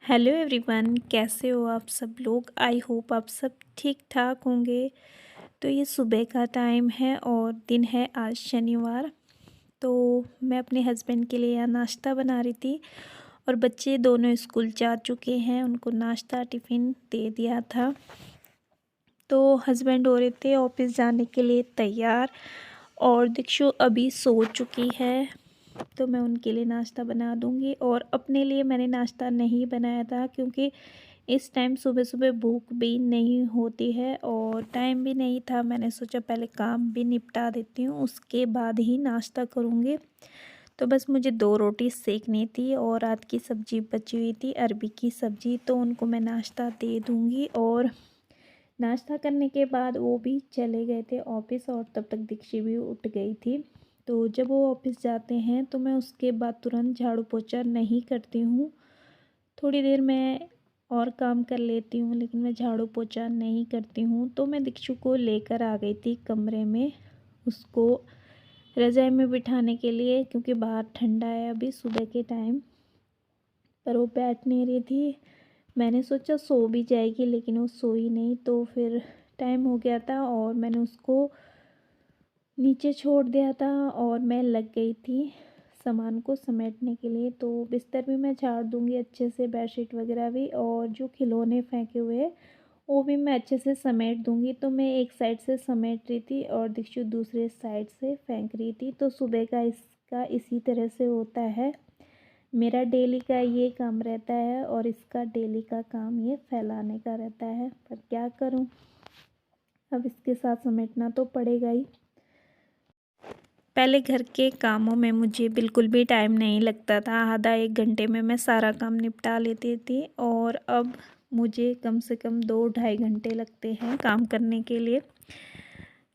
Hello everyone, कैसे हो आप सब लोग। आई होप आप सब ठीक ठाक होंगे। तो ये सुबह का टाइम है और दिन है आज शनिवार। तो मैं अपने हस्बैंड के लिए यहाँ नाश्ता बना रही थी और बच्चे दोनों स्कूल जा चुके हैं, उनको नाश्ता टिफ़िन दे दिया था। तो हस्बैंड हो रहे थे ऑफिस जाने के लिए तैयार और दीक्षु अभी सो चुकी है। तो मैं उनके लिए नाश्ता बना दूंगी और अपने लिए मैंने नाश्ता नहीं बनाया था क्योंकि इस टाइम सुबह सुबह भूख भी नहीं होती है और टाइम भी नहीं था। मैंने सोचा पहले काम भी निपटा देती हूँ, उसके बाद ही नाश्ता करूँगी। तो बस मुझे 2 रोटी सेकनी थी और रात की सब्ज़ी बची हुई थी, अरबी की सब्ज़ी, तो उनको मैं नाश्ता दे दूँगी। और नाश्ता करने के बाद वो भी चले गए थे ऑफिस और तब तक दीक्षी भी उठ गई थी। तो जब वो ऑफिस जाते हैं तो मैं उसके बाद तुरंत झाड़ू पोछा नहीं करती हूँ, थोड़ी देर मैं और काम कर लेती हूँ, लेकिन मैं झाड़ू पोछा नहीं करती हूँ। तो मैं दीक्षु को लेकर आ गई थी कमरे में, उसको रज़ाई में बिठाने के लिए, क्योंकि बाहर ठंडा है अभी सुबह के टाइम। पर वो बैठ नहीं रही थी। मैंने सोचा सो भी जाएगी, लेकिन वो सोई नहीं। तो फिर टाइम हो गया था और मैंने उसको नीचे छोड़ दिया था और मैं लग गई थी सामान को समेटने के लिए। तो बिस्तर भी मैं झाड़ दूंगी अच्छे से, बेडशीट वगैरह भी, और जो खिलौने फेंके हुए वो भी मैं अच्छे से समेट दूंगी। तो मैं एक साइड से समेट रही थी और दीक्षु दूसरे साइड से फेंक रही थी। तो सुबह का इसका इसी तरह से होता है। मेरा डेली का ये काम रहता है और इसका डेली का काम ये फैलाने का रहता है। पर क्या करूं, अब इसके साथ समेटना तो पड़ेगा ही। पहले घर के कामों में मुझे बिल्कुल भी टाइम नहीं लगता था, आधा 1 घंटे में मैं सारा काम निपटा लेती थी। और अब मुझे कम से कम 2-2.5 घंटे लगते हैं काम करने के लिए।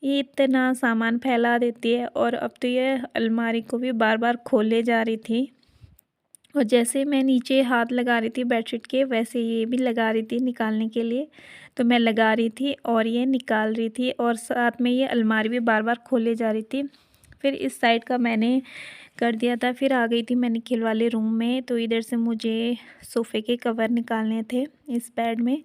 ये इतना सामान फैला देती है। और अब तो ये अलमारी को भी बार बार खोले जा रही थी, और जैसे मैं नीचे हाथ लगा रही थी बेडशीट के, वैसे ये भी लगा रही थी निकालने के लिए। तो मैं लगा रही थी और ये निकाल रही थी, और साथ में ये अलमारी भी बार बार खोले जा रही थी। फिर इस साइड का मैंने कर दिया था। फिर आ गई थी मैं निखिल वाले रूम में। तो इधर से मुझे सोफ़े के कवर निकालने थे इस बेड में,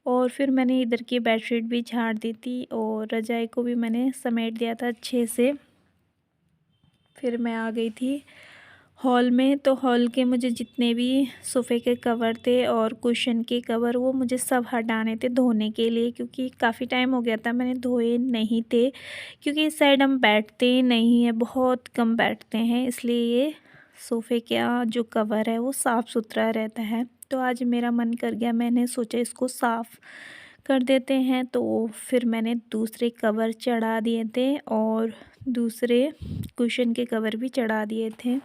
और फिर मैंने इधर की बेडशीट भी झाड़ दी थी और रज़ाई को भी मैंने समेट दिया था अच्छे से। फिर मैं आ गई थी हॉल में। तो हॉल के मुझे जितने भी सोफ़े के कवर थे और कुशन के कवर, वो मुझे सब हटाने थे धोने के लिए, क्योंकि काफ़ी टाइम हो गया था मैंने धोए नहीं थे। क्योंकि इस साइड हम बैठते नहीं हैं, बहुत कम बैठते हैं, इसलिए ये सोफ़े का जो कवर है वो साफ़ सुथरा रहता है। तो आज मेरा मन कर गया, मैंने सोचा इसको साफ़ कर देते हैं। तो फिर मैंने दूसरे कवर चढ़ा दिए थे और दूसरे कुशन के कवर भी चढ़ा दिए थे।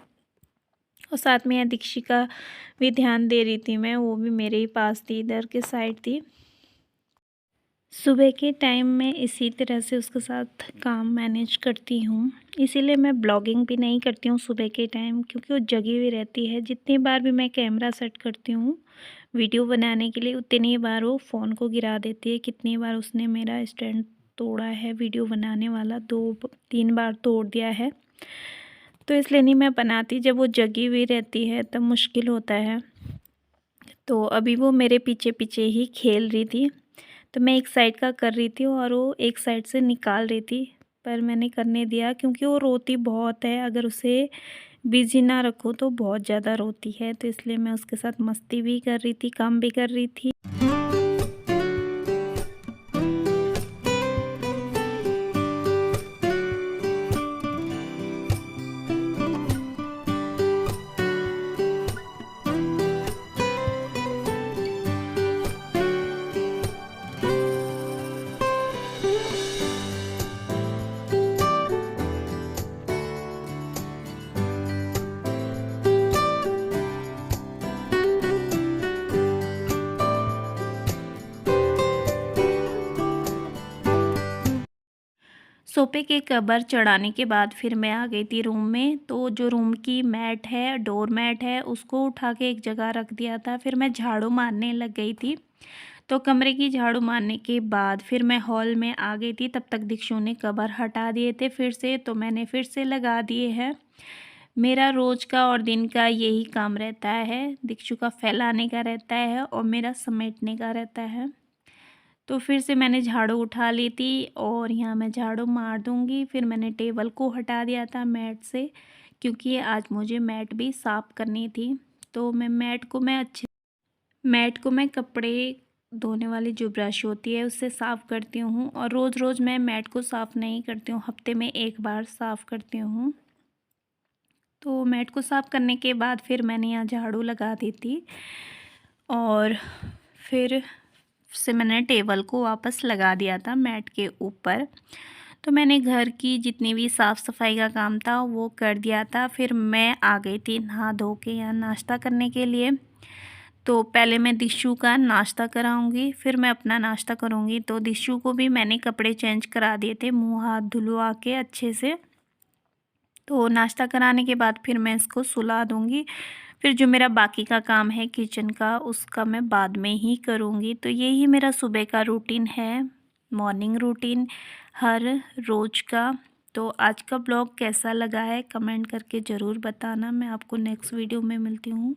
और साथ में यहाँ दीक्षिका भी ध्यान दे रही थी मैं, वो भी मेरे ही पास थी, इधर के साइड थी। सुबह के टाइम में इसी तरह से उसके साथ काम मैनेज करती हूँ। इसीलिए मैं ब्लॉगिंग भी नहीं करती हूँ सुबह के टाइम, क्योंकि वो जगी हुई रहती है। जितनी बार भी मैं कैमरा सेट करती हूँ वीडियो बनाने के लिए, उतनी बार वो फ़ोन को गिरा देती है। कितनी बार उसने मेरा स्टैंड तोड़ा है वीडियो बनाने वाला, 2-3 बार तोड़ दिया है। तो इसलिए नहीं मैं बनाती। जब वो जगी हुई रहती है तब मुश्किल होता है। तो अभी वो मेरे पीछे पीछे ही खेल रही थी। तो मैं एक साइड का कर रही थी और वो एक साइड से निकाल रही थी, पर मैंने करने दिया क्योंकि वो रोती बहुत है। अगर उसे बिज़ी ना रखो तो बहुत ज़्यादा रोती है। तो इसलिए मैं उसके साथ मस्ती भी कर रही थी, काम भी कर रही थी। सोफ़े के कवर चढ़ाने के बाद फिर मैं आ गई थी रूम में। तो जो रूम की मैट है, डोर मैट है, उसको उठा के एक जगह रख दिया था। फिर मैं झाड़ू मारने लग गई थी। तो कमरे की झाड़ू मारने के बाद फिर मैं हॉल में आ गई थी। तब तक दीक्षु ने कवर हटा दिए थे फिर से, तो मैंने फिर से लगा दिए हैं। मेरा रोज़ का और दिन का यही काम रहता है, दिक्षु का फैलाने का रहता है और मेरा समेटने का रहता है। तो फिर से मैंने झाड़ू उठा ली थी और यहाँ मैं झाड़ू मार दूँगी। फिर मैंने टेबल को हटा दिया था मैट से, क्योंकि आज मुझे मैट भी साफ़ करनी थी। तो मैट को मैं कपड़े धोने वाली जो ब्रश होती है उससे साफ़ करती हूँ, और रोज़ रोज़ मैं मैट को साफ़ नहीं करती हूँ, हफ्ते में एक बार साफ़ करती हूँ। तो मैट को साफ़ करने के बाद फिर मैंने यहाँ झाड़ू लगा दी थी और फिर से मैंने टेबल को वापस लगा दिया था मैट के ऊपर। तो मैंने घर की जितनी भी साफ़ सफाई का काम था वो कर दिया था। फिर मैं आ गई थी नहा धो के यहाँ नाश्ता करने के लिए। तो पहले मैं दिशु का नाश्ता कराऊंगी, फिर मैं अपना नाश्ता करूंगी। तो दिशु को भी मैंने कपड़े चेंज करा दिए थे, मुंह हाथ धुलवा के अच्छे से। तो नाश्ता कराने के बाद फिर मैं इसको सुला दूंगी। फिर जो मेरा बाकी का काम है किचन का, उसका मैं बाद में ही करूँगी। तो यही मेरा सुबह का रूटीन है, मॉर्निंग रूटीन हर रोज़ का। तो आज का ब्लॉग कैसा लगा है कमेंट करके ज़रूर बताना। मैं आपको नेक्स्ट वीडियो में मिलती हूँ।